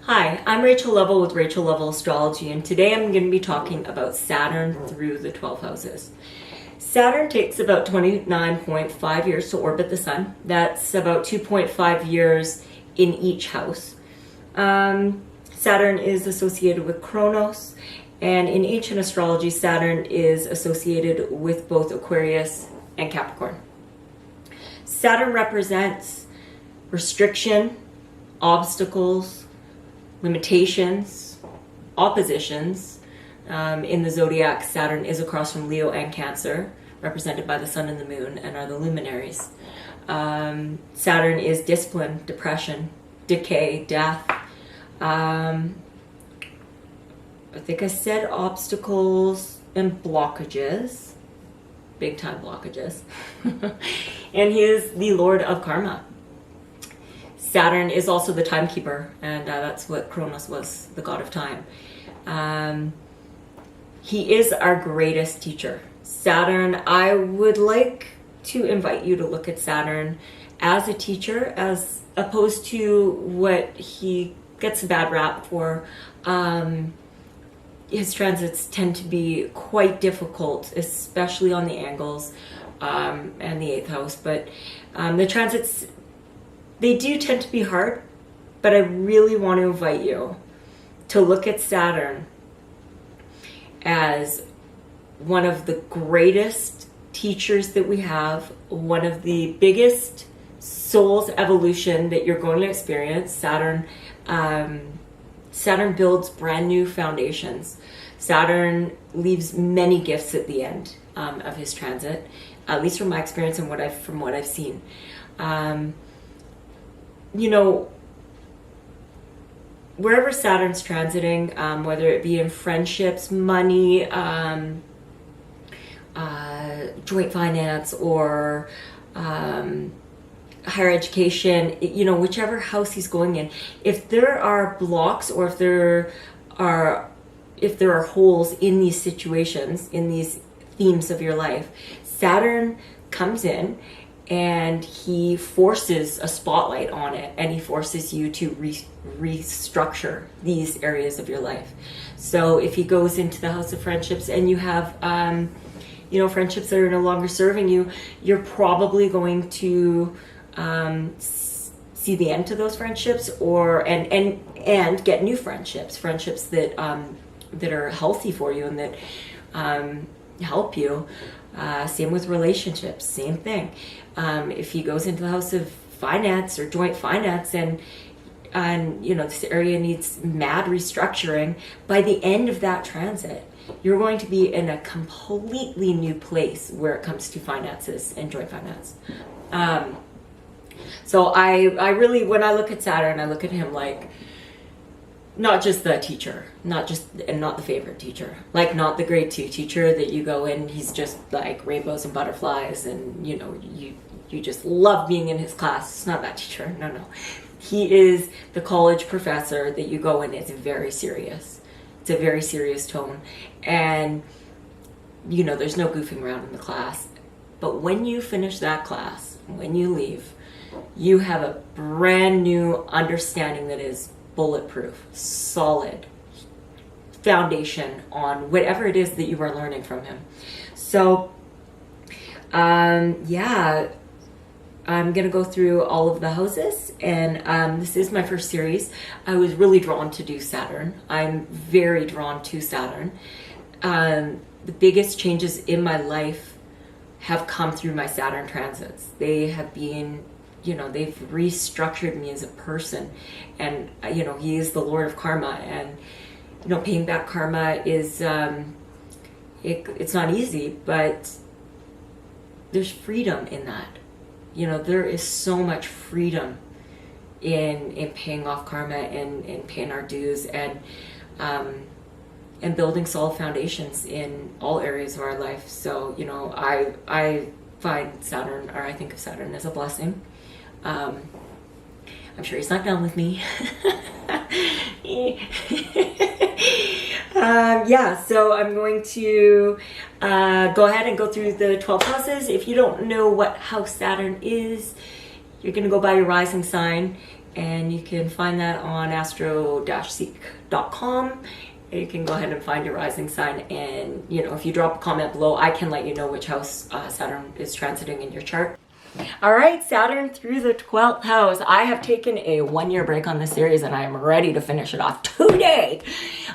Hi, I'm Rachel Lovell with Rachel Lovell Astrology, and today I'm going to be talking about Saturn through the 12 houses. Saturn takes about 29.5 years to orbit the Sun. That's about 2.5 years in each house. Saturn is associated with Kronos, and in ancient astrology, Saturn is associated with both Aquarius and Capricorn. Saturn represents restriction, obstacles, limitations, oppositions. In the zodiac, Saturn is across from Leo and Cancer, represented by the Sun and the Moon, and are the luminaries. Saturn is discipline, depression, decay, death. I think I said obstacles and blockages, big time blockages. And he is the Lord of Karma. Saturn is also the timekeeper, and that's what Kronos was, the god of time. He is our greatest teacher. Saturn, I would like to invite you to look at Saturn as a teacher, as opposed to what he gets a bad rap for. His transits tend to be quite difficult, especially on the angles and the 8th house. But the transits, they do tend to be hard, but I really want to invite you to look at Saturn as one of the greatest teachers that we have, one of the biggest soul's evolution that you're going to experience. Saturn builds brand new foundations. Saturn leaves many gifts at the end of his transit, at least from my experience and from what I've seen. Wherever Saturn's transiting, whether it be in friendships, money, joint finance, or higher education, whichever house he's going in, if there are blocks or if there are holes in these situations, in these themes of your life, Saturn comes in and he forces a spotlight on it, and he forces you to restructure these areas of your life. So if he goes into the house of friendships and you have friendships that are no longer serving you, you're probably going to see the end to those friendships, and get new friendships that are healthy for you and that help you. Same with relationships, same thing. If he goes into the house of finance or joint finance and this area needs mad restructuring, by the end of that transit, you're going to be in a completely new place where it comes to finances and joint finance. So I really, when I look at Saturn, I look at him like not just the teacher, not the favorite teacher, like not the grade 2 teacher that you go in, he's just like rainbows and butterflies and you just love being in his class. It's not that teacher. No. He is the college professor that you go in. It's very serious. It's a very serious tone. And there's no goofing around in the class. But when you finish that class, when you leave, you have a brand new understanding that is bulletproof, solid foundation on whatever it is that you are learning from him. So, I'm going to go through all of the houses, and this is my first series. I was really drawn to do Saturn. I'm very drawn to Saturn. The biggest changes in my life have come through my Saturn transits. They have been, they've restructured me as a person, and he is the Lord of Karma, and paying back karma is it's not easy, but there's freedom in that. There is so much freedom in paying off karma and paying our dues and building solid foundations in all areas of our life. So I find Saturn, or I think of Saturn as a blessing. I'm sure he's not done with me. So I'm going to go ahead and go through the 12 houses. If you don't know what house Saturn is, you're going to go by your rising sign. and you can find that on astro-seek.com. You can go ahead and find your rising sign, and if you drop a comment below, I can let you know which house Saturn is transiting in your chart. All right, Saturn through the 12th house. I have taken a 1-year break on this series, and I am ready to finish it off today.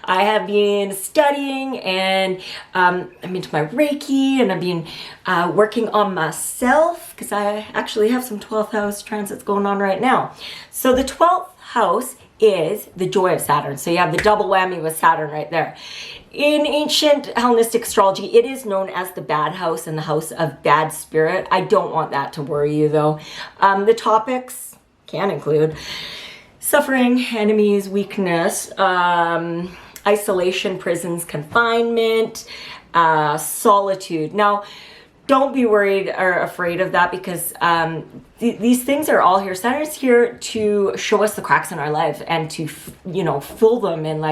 I have been studying, and I'm into my Reiki, and I've been working on myself because I actually have some 12th house transits going on right now. So the 12th house is the joy of Saturn. So you have the double whammy with Saturn right there. In ancient Hellenistic astrology, it is known as the bad house and the house of bad spirit. I don't want that to worry you though. The topics can include suffering, enemies, weakness, isolation, prisons, confinement, solitude. Now, don't be worried or afraid of that, because these things are all here. Saturn's here to show us the cracks in our life and to, fill them and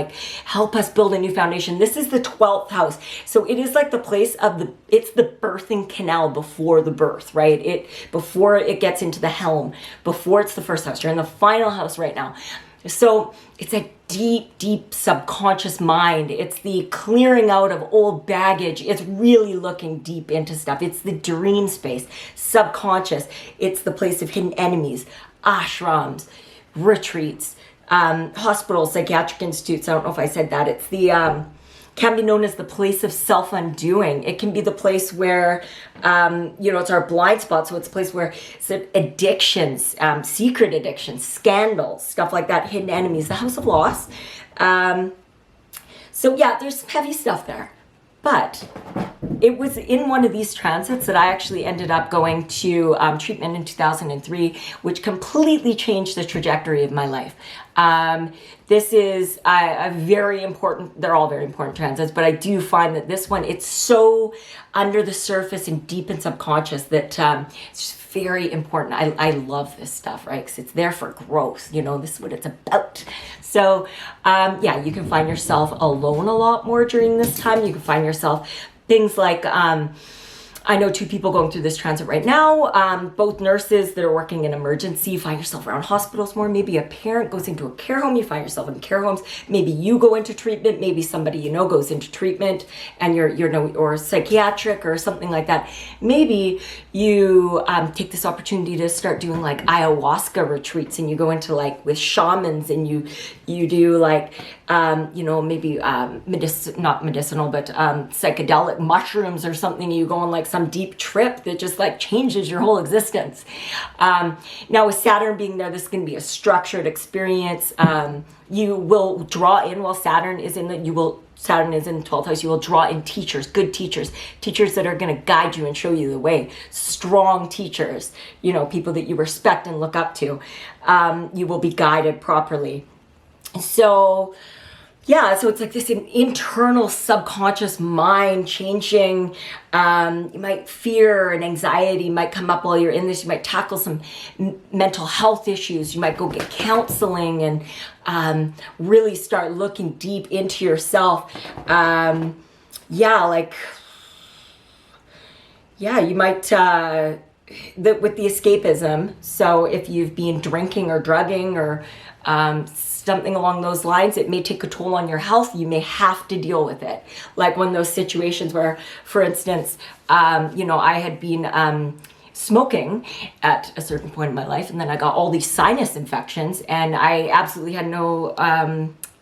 help us build a new foundation. This is the 12th house. So it is like the place of it's the birthing canal before the birth, right? Before it gets into the helm, before it's the first house. You're in the final house right now. So it's a deep, deep subconscious mind. It's the clearing out of old baggage. It's really looking deep into stuff. It's the dream space, subconscious. It's the place of hidden enemies, ashrams, retreats, hospitals, psychiatric institutes. I don't know if I said that. It's can be known as the place of self-undoing. It can be the place where, it's our blind spot. So it's a place where addictions, secret addictions, scandals, stuff like that, hidden enemies, the house of loss. So yeah, there's some heavy stuff there. But it was in one of these transits that I actually ended up going to treatment in 2003, which completely changed the trajectory of my life. This is a very important, they're all very important transits, but I do find that this one, it's so under the surface and deep and subconscious that it's just very important. I love this stuff, right? Because it's there for growth. This is what it's about. So you can find yourself alone a lot more during this time. You can find yourself things like, I know 2 people going through this transit right now, both nurses that are working in emergency. You find yourself around hospitals more. Maybe a parent goes into a care home. You find yourself in care homes. Maybe you go into treatment. Maybe somebody goes into treatment, and or psychiatric or something like that. Maybe you take this opportunity to start doing ayahuasca retreats, and you go into with shamans, and you do maybe not medicinal, but psychedelic mushrooms or something. You go on some deep trip that just changes your whole existence. Now with Saturn being there, this is going to be a structured experience. You will draw in while Saturn is in the 12th house. You will draw in teachers, good teachers that are going to guide you and show you the way. Strong teachers, people that you respect and look up to. You will be guided properly. So it's this internal subconscious mind changing. You might fear and anxiety might come up while you're in this. You might tackle some mental health issues. You might go get counseling and really start looking deep into yourself. You might with the escapism. So if you've been drinking or drugging or something along those lines, it may take a toll on your health. You may have to deal with it. Like one of those situations where, for instance, I had been smoking at a certain point in my life, and then I got all these sinus infections, and I absolutely had no,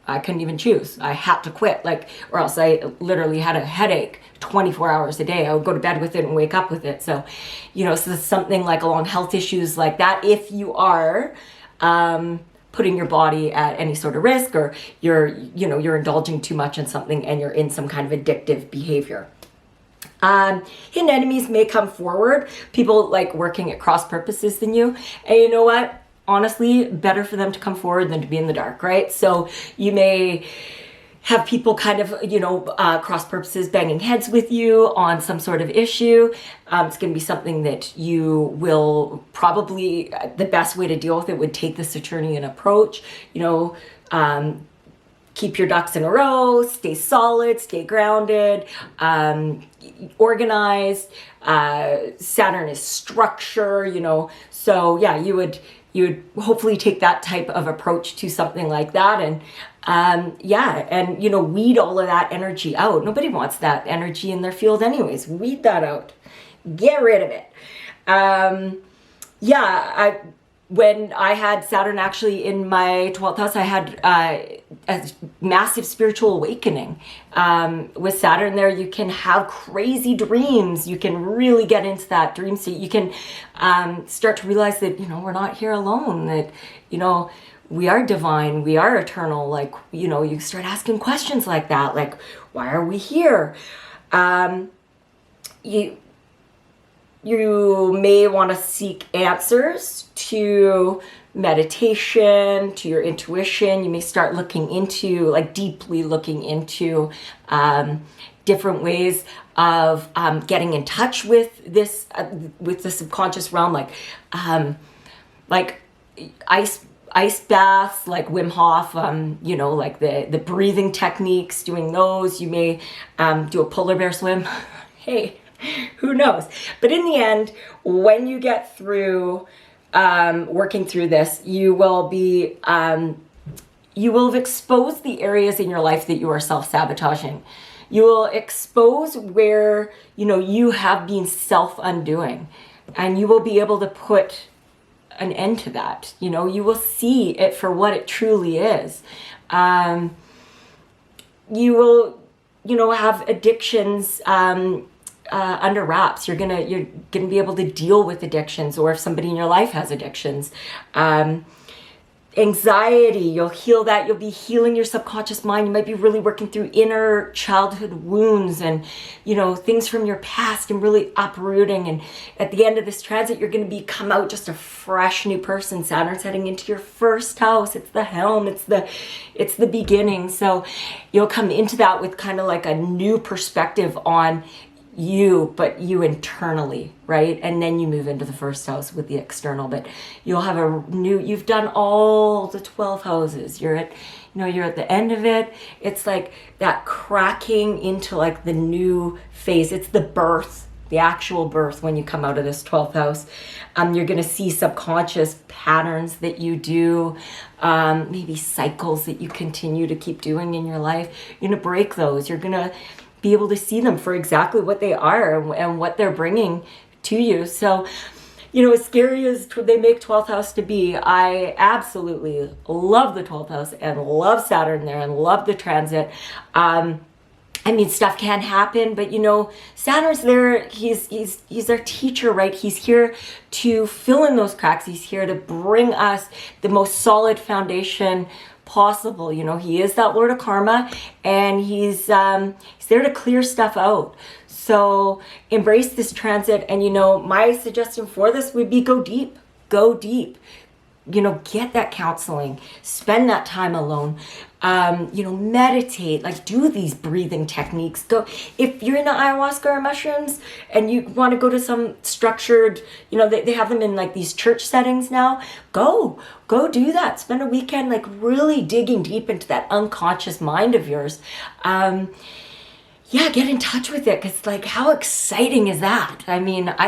I couldn't even choose. I had to quit, or else I literally had a headache 24 hours a day. I would go to bed with it and wake up with it. So, so something along health issues like that, if you are putting your body at any sort of risk, or you're indulging too much in something and you're in some kind of addictive behavior. Hidden enemies may come forward. People working at cross purposes than you. And you know what? Honestly, better for them to come forward than to be in the dark, right? So you may have people kind of, cross purposes banging heads with you on some sort of issue. It's going to be something that you will probably, the best way to deal with it would take the Saturnian approach, keep your ducks in a row, stay solid, stay grounded, organized. Saturn is structure, so yeah, you would you would hopefully take that type of approach to something like that, and weed all of that energy out. Nobody wants that energy in their field anyways. Weed that out, get rid of it. When I had Saturn actually in my 12th house, I had a massive spiritual awakening. With Saturn there, you can have crazy dreams. You can really get into that dream state. You can start to realize that, we're not here alone, that, we are divine, we are eternal. Like, you start asking questions like that, like, why are we here? You may want to seek answers to meditation, to your intuition. You may start looking into, deeply looking into different ways of getting in touch with this, with the subconscious realm, like ice baths, like Wim Hof, like the breathing techniques, doing those. You may do a polar bear swim. Hey, who knows? But in the end, when you get through working through this, you will have exposed the areas in your life that you are self-sabotaging. You will expose where, you have been self-undoing, and you will be able to put an end to that. You will see it for what it truly is. You will, have addictions under wraps. You're gonna be able to deal with addictions, or if somebody in your life has addictions. Anxiety, you'll heal that. You'll be healing your subconscious mind. You might be really working through inner childhood wounds and, things from your past, and really uprooting. And at the end of this transit, you're going to come out just a fresh new person. Saturn's heading into your first house. It's the helm. It's the beginning. So you'll come into that with kind of like a new perspective on you, but you internally, right? And then you move into the first house with the external, but you'll have you've done all the 12 houses. You're at the end of it. It's like that cracking into like the new phase. It's the birth, the actual birth when you come out of this 12th house. You're going to see subconscious patterns that you do, maybe cycles that you continue to keep doing in your life. You're going to break those. You're going to be able to see them for exactly what they are and what they're bringing to you. So, as scary as they make 12th house to be, I absolutely love the 12th house and love Saturn there and love the transit. Stuff can happen, but Saturn's there. He's our teacher, right? He's here to fill in those cracks. He's here to bring us the most solid foundation possible. He is that Lord of Karma, and he's there to clear stuff out. So embrace this transit, and my suggestion for this would be go deep. Get that counseling, spend that time alone, meditate, do these breathing techniques. Go, if you're into ayahuasca or mushrooms and you want to go to some structured, they have them in like these church settings now, go do that. Spend a weekend, really digging deep into that unconscious mind of yours. Get in touch with it. 'Cause how exciting is that? I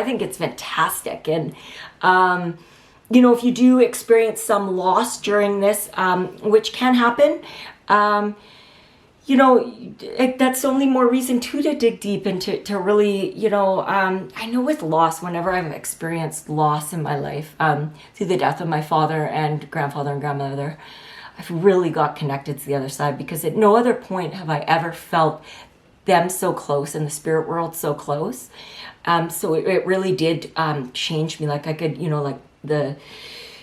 think it's fantastic. And, if you do experience some loss during this, which can happen, that's only more reason to dig deep into, to really, I know with loss, whenever I've experienced loss in my life, through the death of my father and grandfather and grandmother, I've really got connected to the other side, because at no other point have I ever felt them so close, and the spirit world so close. So it really did change me. I could, the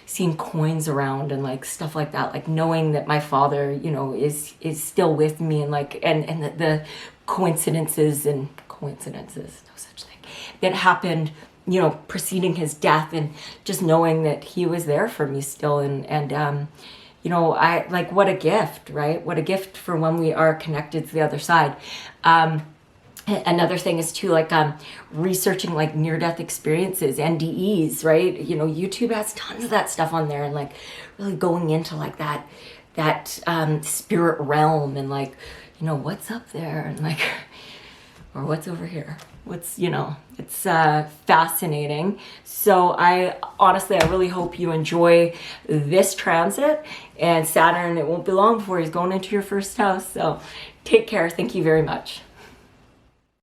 seeing coins around and stuff like that, knowing that my father, is still with me, and and the coincidences, no such thing, that happened, preceding his death, and just knowing that he was there for me still. And I what a gift, right? What a gift for when we are connected to the other side. Another thing is too, researching near-death experiences, NDEs, right? YouTube has tons of that stuff on there, and really going into that spirit realm, and what's up there, and or what's over here. what's, you know, it's fascinating. So I really hope you enjoy this transit, and Saturn, it won't be long before he's going into your first house. So take care. Thank you very much.